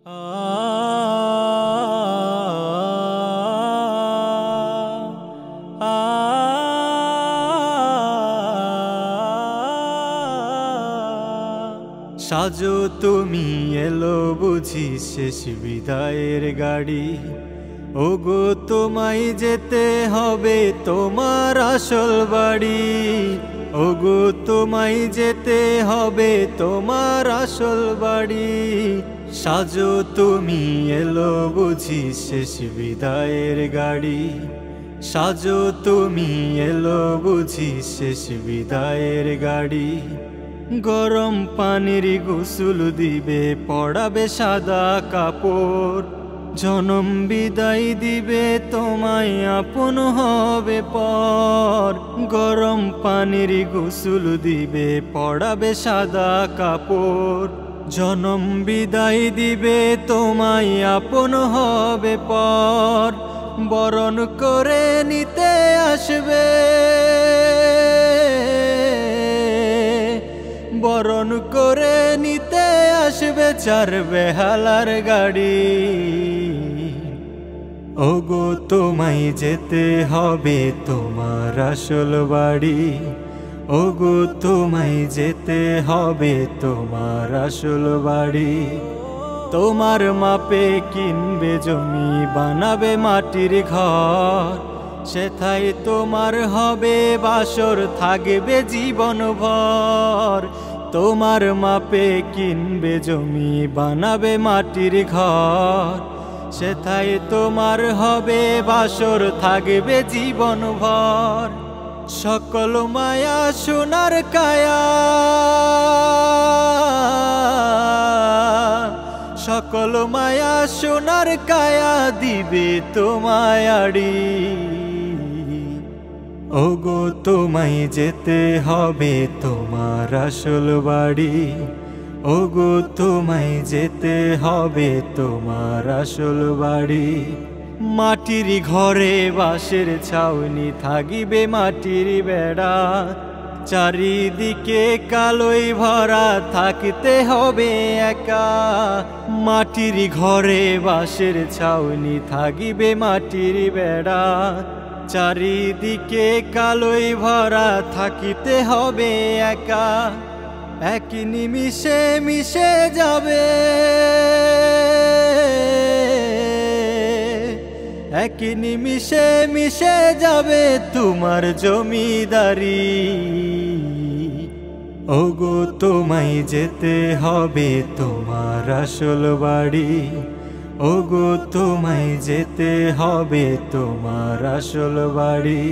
সাজো তুমি এলো বুঝি শেষ বিদায়ের গাড়ি, ওগো তোমায় যেতে হবে তোমার আসল বাড়ি, ওগো তোমায় যেতে হবে তোমার আসল বাড়ি। সাজো তুমি এলো বুঝি শেষ বিদায়ের গাড়ি, সাজো তুমি এলো বুঝি শেষ বিদায়ের গাড়ি। গরম পানির গোসল দিবে পড়াবে সাদা কাপড়, জনম বিদায় দিবে তোমায় আপন হবে পর। গরম পানির গোসল দিবে পড়াবে সাদা কাপড়, জনম বিদায় দিবে তোমায় আপন হবে পর। বরণ করে নিতে আসবে, বরণ করে নিতে আসবে চার বেহালার গাড়ি, ওগো তোমায় যেতে হবে তোমার আসল বাড়ি, ওগো তোমায় যেতে হবে তোমার আসল বাড়ি। তোমার মাপে কিনবে জমি বানাবে মাটির ঘর, সেথায় তোমার হবে বাসর থাকবে জীবন ভর। তোমার মাপে কিনবে জমি বানাবে মাটির ঘর, সেথায় তোমার হবে বাসর থাকবে জীবন ভর। সকল মায়া সোনার কায়া, সকল মায়া সোনার কায়া দিবে তোমায় আড়ি, ওগো তোমায় যেতে হবে তোমার আসল বাড়ি, ওগো তোমায় যেতে হবে তোমার আসল বাড়ি। মাটির ঘরে বাঁশের ছাউনি থাকিবে মাটির বেড়া, চারিদিকে কালোই ভরা থাকতে হবে একা। মাটির ঘরে বাঁশের ছাউনি থাকিবে মাটির বেড়া, চারিদিকে কালোই ভরা থাকিতে হবে একা। এক নিমিষে মিশে যাবে, এক নিমিষে মিশে যাবে তোমার জমিদারি, ওগো তোমায় যেতে হবে তোমার আসল বাড়ি, ওগো তোমায় যেতে হবে তোমার আসল বাড়ি,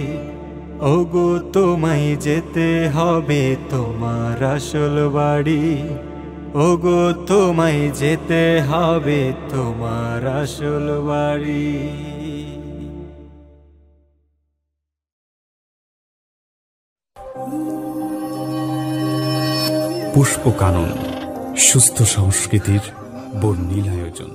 ওগো তোমায় যেতে হবে তোমার আসল বাড়ি, ওগো তোমায় যেতে হবে তোমার আসল বাড়ি। পুষ্পকানন সুস্থ সংস্কৃতির বর্ণিল আয়োজন।